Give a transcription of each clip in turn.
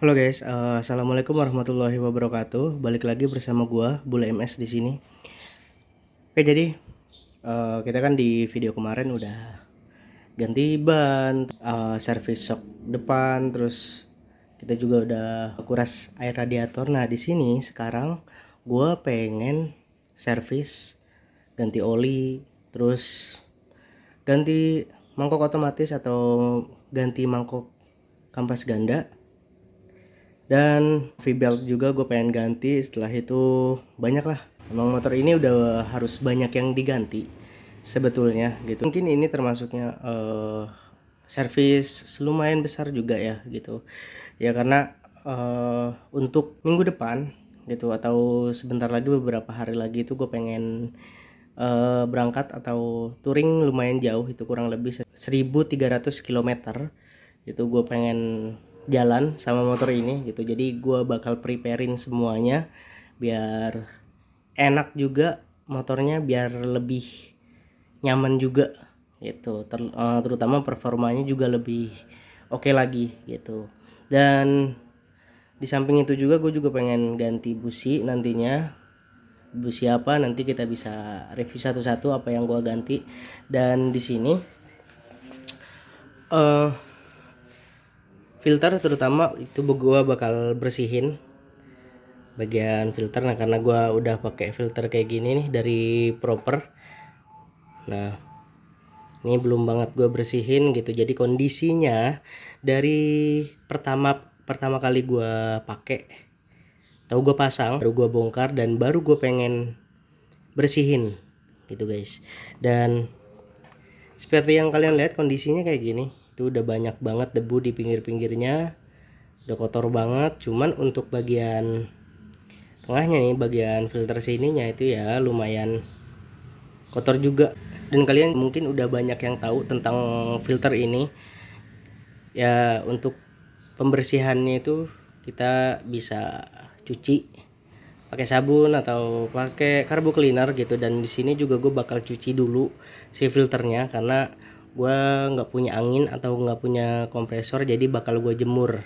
Halo guys, assalamualaikum warahmatullahi wabarakatuh. Balik lagi bersama gua Bule MS di sini. Oke, jadi kita kan di video kemarin udah ganti ban, servis shock depan, terus kita juga udah kuras air radiator. Nah di sini sekarang gua pengen servis, ganti oli, terus ganti mangkok otomatis atau ganti mangkok kampas ganda. Dan V-belt juga gue pengen ganti. Setelah itu banyak lah. Emang motor ini udah harus banyak yang diganti sebetulnya gitu. Mungkin ini termasuknya servis lumayan besar juga ya gitu. Ya karena untuk minggu depan gitu atau sebentar lagi, beberapa hari lagi itu gue pengen berangkat atau touring lumayan jauh, itu kurang lebih 1.300 km. Itu gue pengen jalan sama motor ini gitu. Jadi gue bakal preparein semuanya biar enak juga motornya, biar lebih nyaman juga gitu. Terutama performanya juga lebih oke lagi gitu. Dan di samping itu juga gue juga pengen ganti busi nantinya. Busi apa nanti kita bisa review satu-satu apa yang gue ganti. Dan di sini filter terutama itu gua bakal bersihin bagian filter. Nah karena gua udah pakai filter kayak gini nih dari Proper. Nah ini belum banget gua bersihin gitu. Jadi kondisinya dari pertama kali gua pakai, tahu gua pasang, baru gua bongkar dan baru gua pengen bersihin gitu guys. Dan seperti yang kalian lihat kondisinya kayak gini. Itu udah banyak banget debu di pinggir-pinggirnya, udah kotor banget. Cuman untuk bagian tengahnya nih, bagian filter sininya itu ya lumayan kotor juga. Dan kalian mungkin udah banyak yang tahu tentang filter ini ya. Untuk pembersihannya itu kita bisa cuci pakai sabun atau pakai carbo cleaner gitu. Dan di sini juga gue bakal cuci dulu si filternya karena gue nggak punya angin atau nggak punya kompresor, jadi bakal gue jemur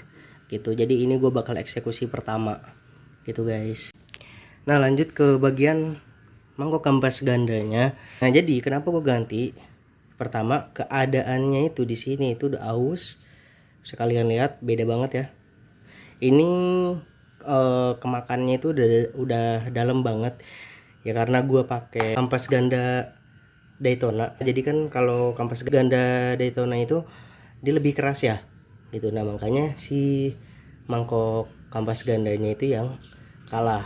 gitu. Jadi ini gue bakal eksekusi pertama gitu guys. Nah lanjut ke bagian mangkok kampas gandanya. Nah jadi kenapa gue ganti, pertama keadaannya itu di sini itu udah aus. Sekalian lihat beda banget ya. Ini kemakannya itu udah dalam banget ya karena gue pakai kampas ganda Daytona. Jadi kan kalau kampas ganda Daytona itu dia lebih keras ya gitu. Nah makanya si mangkok kampas gandanya itu yang kalah.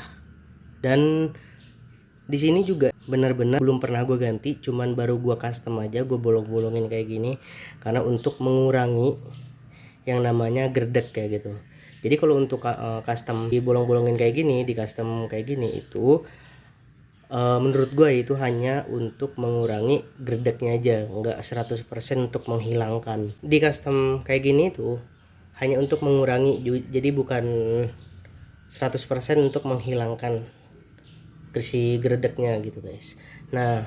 Dan di sini juga benar-benar belum pernah gue ganti, cuman baru gue custom aja, gue bolong-bolongin kayak gini karena untuk mengurangi yang namanya gerdek kayak gitu. Jadi kalau untuk custom dibolong-bolongin kayak gini, di custom kayak gini itu menurut gue itu hanya untuk mengurangi gerdeknya aja, nggak 100% untuk menghilangkan. Di custom kayak gini tuh hanya untuk mengurangi, jadi bukan 100% untuk menghilangkan si gerdeknya gitu guys. Nah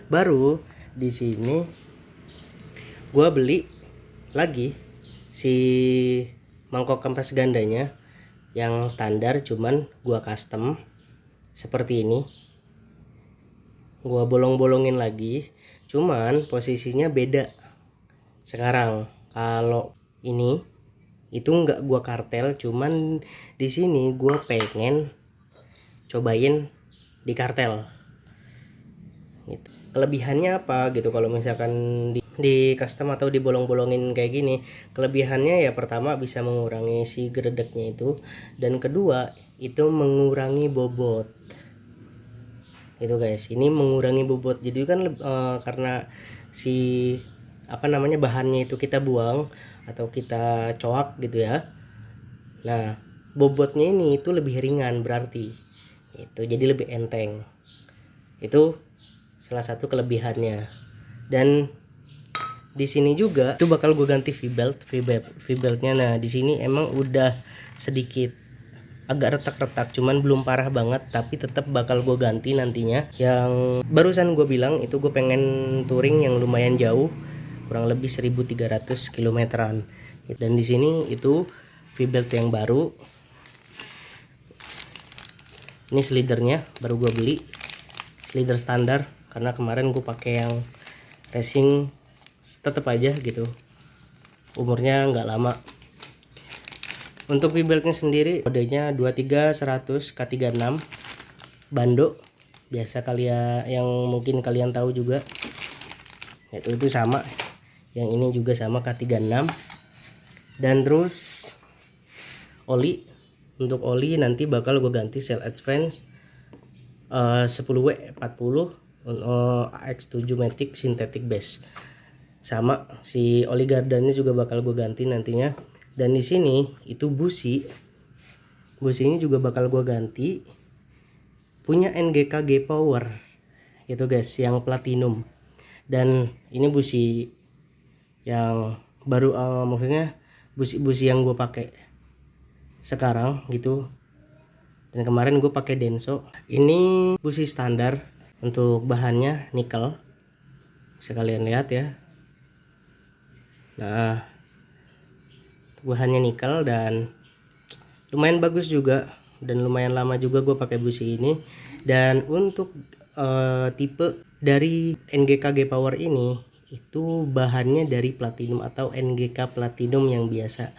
baru di sini gue beli lagi si mangkok kampas gandanya yang standar, cuman gue custom seperti ini. Gua bolong-bolongin lagi, cuman posisinya beda. Sekarang kalau ini itu nggak gua kartel, cuman di sini gua pengen cobain di kartel gitu. Kelebihannya apa gitu kalau misalkan di custom atau dibolong-bolongin kayak gini? Kelebihannya ya pertama bisa mengurangi si gredeknya itu, dan kedua itu mengurangi bobot itu guys. Ini mengurangi bobot, jadi kan karena si apa namanya bahannya itu kita buang atau kita coak gitu ya. Nah bobotnya ini itu lebih ringan berarti itu, jadi lebih enteng. Itu salah satu kelebihannya. Dan di sini juga itu bakal gue ganti V-beltnya. Nah di sini emang udah sedikit agak retak-retak, cuman belum parah banget, tapi tetap bakal gue ganti nantinya. Yang barusan gue bilang itu gue pengen touring yang lumayan jauh, kurang lebih 1.300 kilometeran. Dan di sini itu V-belt yang baru. Ini slidernya baru gue beli, slider standar, karena kemarin gue pakai yang racing tetap aja gitu, umurnya nggak lama. Untuk V-beltnya sendiri kodenya 23100 K36 bando, biasa kalian yang mungkin kalian tahu juga, itu sama. Yang ini juga sama K36. Dan terus oli, untuk oli nanti bakal gue ganti Cell Advance 10W40 AX7 Matic Synthetic Base. Sama si oli gardannya juga bakal gue ganti nantinya. Dan di sini itu businya juga bakal gue ganti, punya NGK G-Power gitu guys, yang platinum. Dan ini busi yang baru, maksudnya busi yang gue pakai sekarang gitu. Dan kemarin gue pakai Denso. Ini busi standar, untuk bahannya nikel, bisa kalian lihat ya. Nah, bahannya nikel dan lumayan bagus juga, dan lumayan lama juga gue pakai busi ini. Dan untuk tipe dari NGK G-Power ini, itu bahannya dari platinum atau NGK platinum yang biasa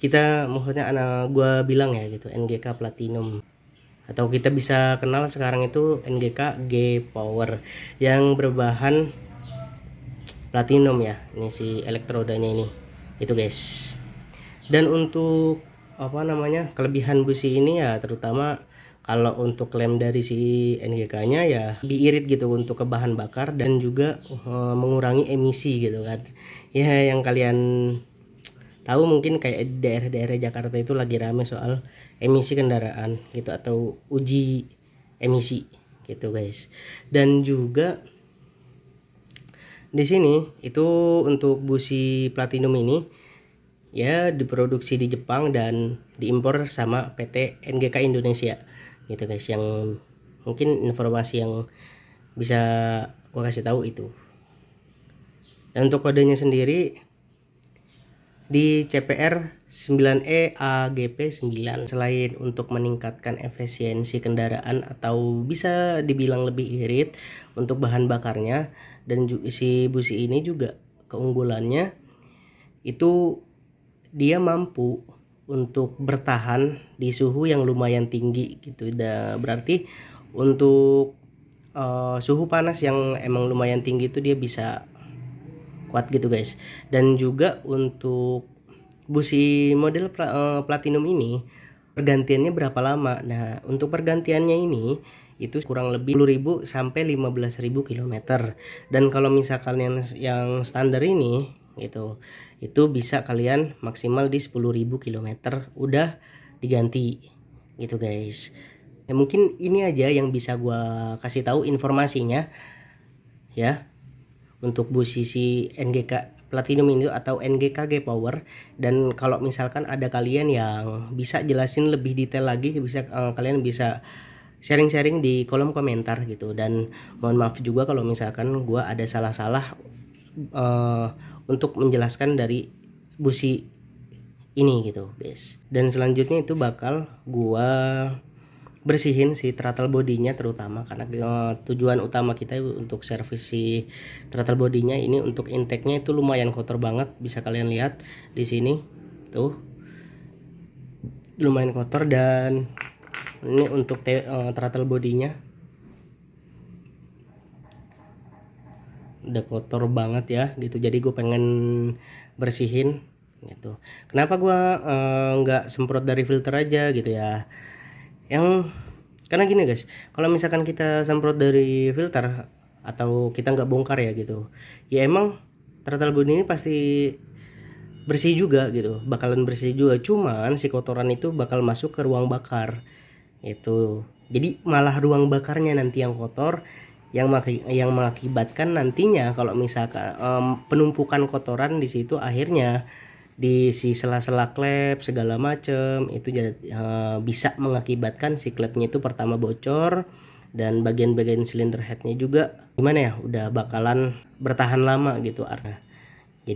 kita, maksudnya gue bilang ya gitu, NGK platinum, atau kita bisa kenal sekarang itu NGK G-Power yang berbahan platinum ya. Ini si elektrodanya ini itu guys. Dan untuk apa namanya, kelebihan busi ini ya, terutama kalau untuk lem dari si NGK nya ya diirit gitu untuk ke bahan bakar, dan juga mengurangi emisi gitu kan ya. Yang kalian tahu mungkin kayak daerah-daerah Jakarta itu lagi rame soal emisi kendaraan gitu, atau uji emisi gitu guys. Dan juga di sini itu untuk busi platinum ini ya diproduksi di Jepang dan diimpor sama PT NGK Indonesia gitu guys. Yang mungkin informasi yang bisa gua kasih tahu itu. Dan untuk kodenya sendiri di CPR 9E AGP 9. Selain untuk meningkatkan efisiensi kendaraan atau bisa dibilang lebih irit untuk bahan bakarnya, dan si busi ini juga keunggulannya itu dia mampu untuk bertahan di suhu yang lumayan tinggi gitu. Berarti untuk suhu panas yang emang lumayan tinggi itu dia bisa kuat gitu guys. Dan juga untuk busi model platinum ini pergantiannya berapa lama. Nah, untuk pergantiannya ini itu kurang lebih 10.000 sampai 15.000 km. Dan kalau misalkan yang standar ini gitu, itu bisa kalian maksimal di 10.000 km udah diganti gitu guys. Ya mungkin ini aja yang bisa gua kasih tahu informasinya ya untuk busi si NGK Platinum ini atau NGK G-Power. Dan kalau misalkan ada kalian yang bisa jelasin lebih detail lagi, bisa kalian bisa sharing-sharing di kolom komentar gitu. Dan mohon maaf juga kalau misalkan gua ada salah-salah untuk menjelaskan dari busi ini gitu guys. Dan selanjutnya itu bakal gua bersihin si throttle bodinya, terutama karena tujuan utama kita untuk servis si throttle bodinya ini. Untuk intake-nya itu lumayan kotor banget, bisa kalian lihat di sini tuh lumayan kotor. Dan ini untuk throttle bodinya udah kotor banget ya gitu. Jadi gue pengen bersihin gitu. Kenapa gue nggak semprot dari filter aja gitu ya, karena gini guys, kalau misalkan kita semprot dari filter atau kita nggak bongkar ya gitu, ya emang throttle body ini pasti bersih juga gitu, bakalan bersih juga. Cuman si kotoran itu bakal masuk ke ruang bakar itu. Jadi malah ruang bakarnya nanti yang kotor, yang mengakibatkan nantinya kalau misalkan penumpukan kotoran di situ, akhirnya di si sela-sela klep segala macem itu bisa mengakibatkan si klepnya itu pertama bocor, dan bagian-bagian silinder headnya juga gimana ya, udah bakalan bertahan lama gitu. Jadi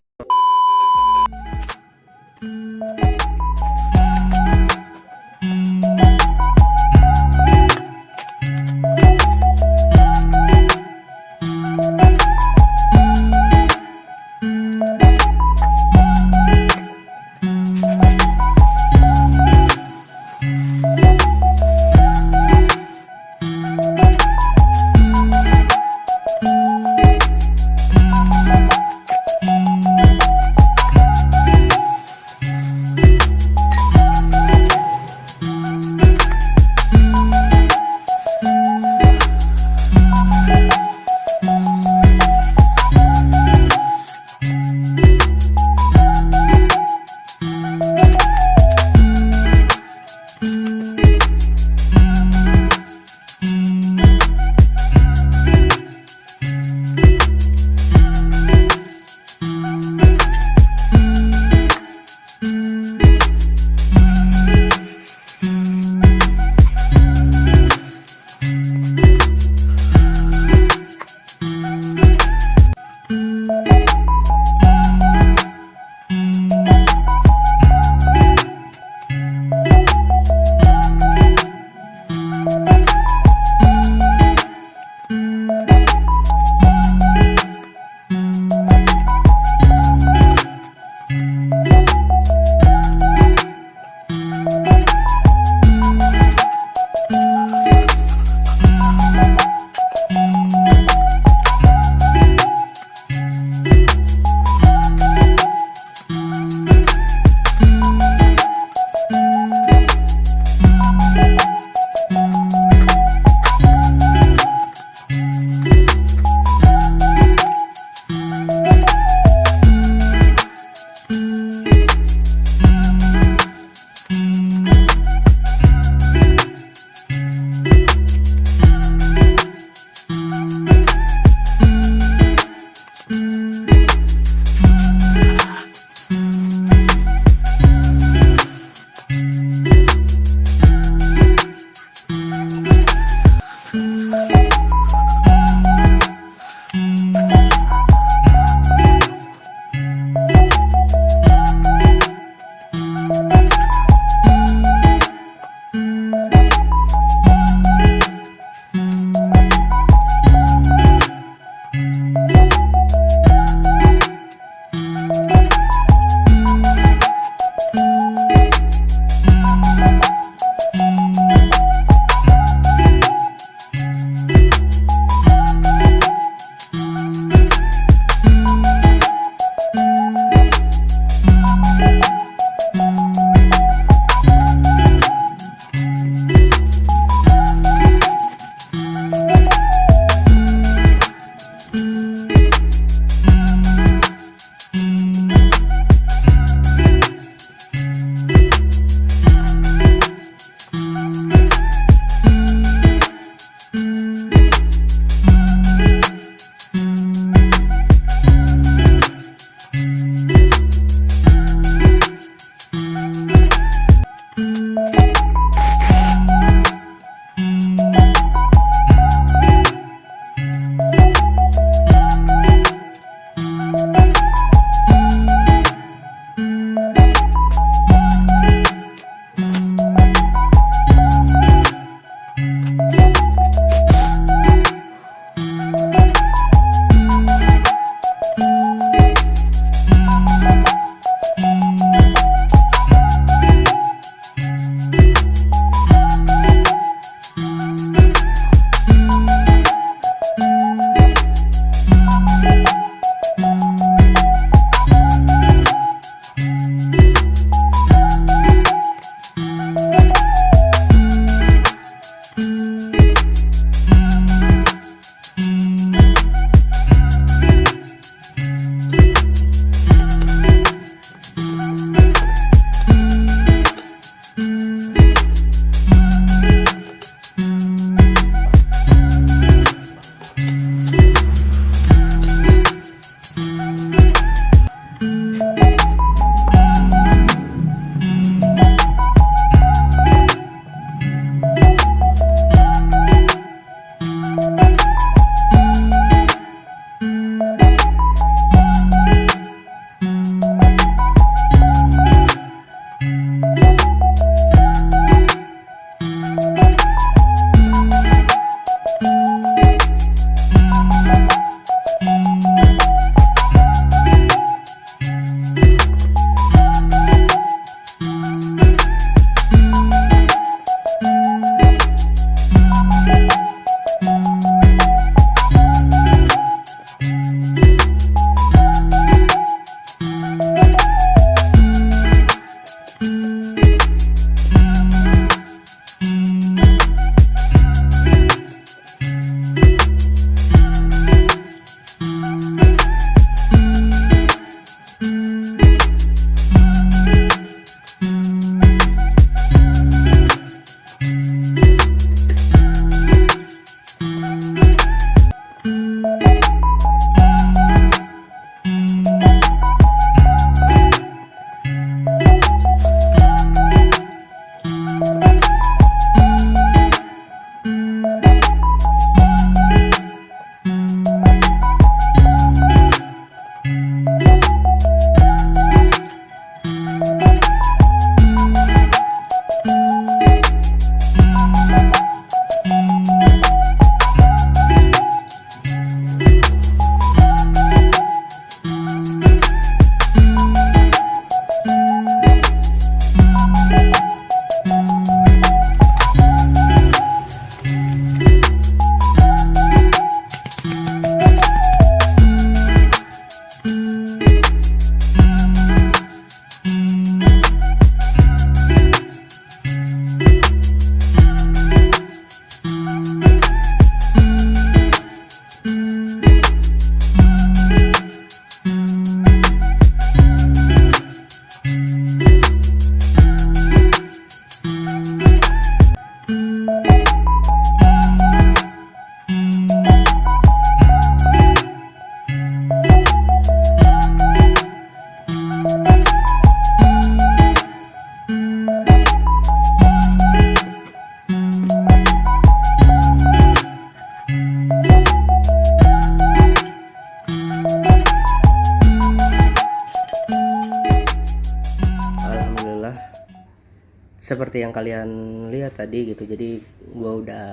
seperti yang kalian lihat tadi gitu. Jadi gua udah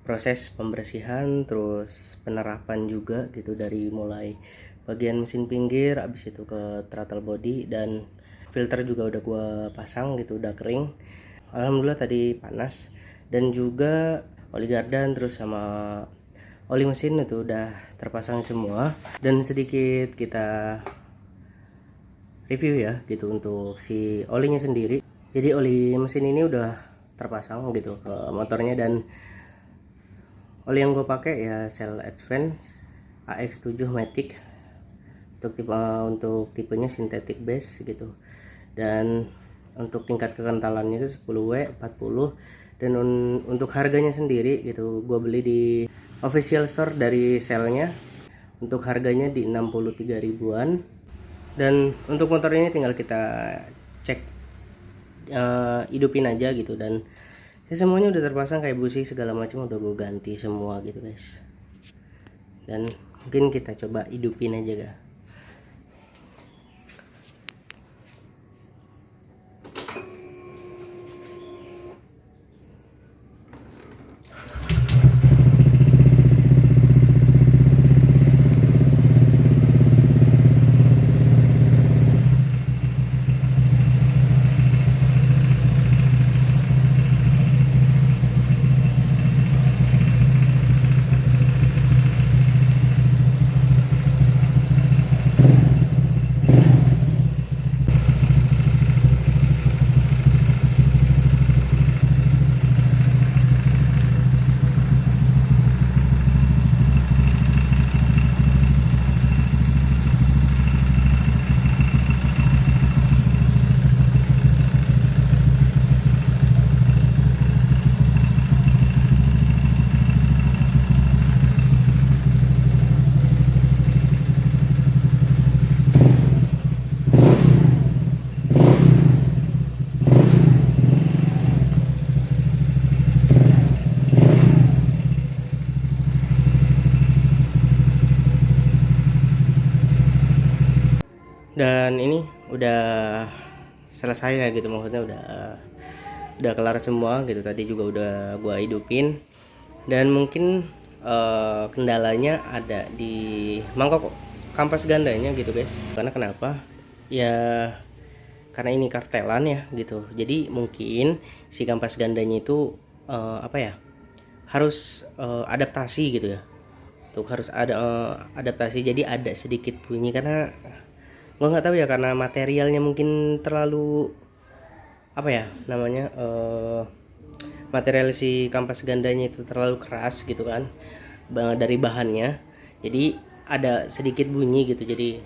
proses pembersihan terus penerapan juga gitu, dari mulai bagian mesin pinggir, habis itu ke throttle body, dan filter juga udah gua pasang gitu, udah kering. Alhamdulillah tadi panas. Dan juga oli gardan terus sama oli mesin itu udah terpasang semua. Dan sedikit kita review ya gitu untuk si olinya sendiri. Jadi oli mesin ini udah terpasang gitu ke motornya, dan oli yang gue pakai ya Shell Advance AX7 Matic untuk tipenya synthetic base gitu. Dan untuk tingkat kekentalannya itu 10W 40. Dan untuk harganya sendiri gitu, gue beli di official store dari Shell-nya. Untuk harganya di 63 ribuan. Dan untuk motor ini tinggal kita cek hidupin aja gitu, dan ya semuanya udah terpasang kayak busi segala macam udah gue ganti semua gitu guys. Dan mungkin kita coba hidupin aja ga. Dan ini udah selesai ya gitu, maksudnya udah kelar semua gitu. Tadi juga udah gua hidupin. Dan mungkin kendalanya ada di mangkok kampas gandanya gitu guys. Karena kenapa ya, karena ini kartelan ya gitu. Jadi mungkin si kampas gandanya itu apa ya, harus adaptasi gitu ya. Tuh harus ada adaptasi, jadi ada sedikit bunyi karena gue nggak tahu ya, karena materialnya mungkin terlalu apa ya namanya, material si kampas gandanya itu terlalu keras gitu kan dari bahannya. Jadi ada sedikit bunyi gitu. Jadi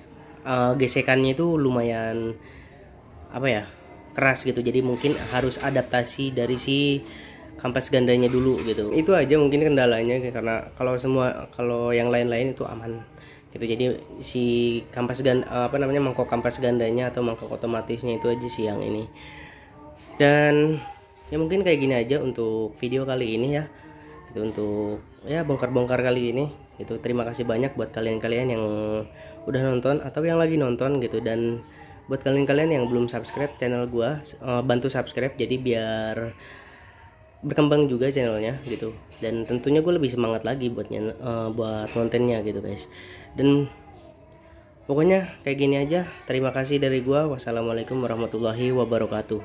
gesekannya itu lumayan apa ya, keras gitu. Jadi mungkin harus adaptasi dari si kampas gandanya dulu gitu. Itu aja mungkin kendalanya, karena kalau yang lain-lain itu aman gitu. Jadi si kampas apa namanya, mangkok kampas gandanya atau mangkok otomatisnya itu aja sih yang ini. Dan ya mungkin kayak gini aja untuk video kali ini ya gitu, untuk ya bongkar-bongkar kali ini gitu. Terima kasih banyak buat kalian-kalian yang udah nonton atau yang lagi nonton gitu. Dan buat kalian-kalian yang belum subscribe channel gua, bantu subscribe jadi biar berkembang juga channelnya gitu. Dan tentunya gue lebih semangat lagi buat kontennya gitu guys. Dan pokoknya kayak gini aja. Terima kasih dari gua. Wassalamualaikum warahmatullahi wabarakatuh.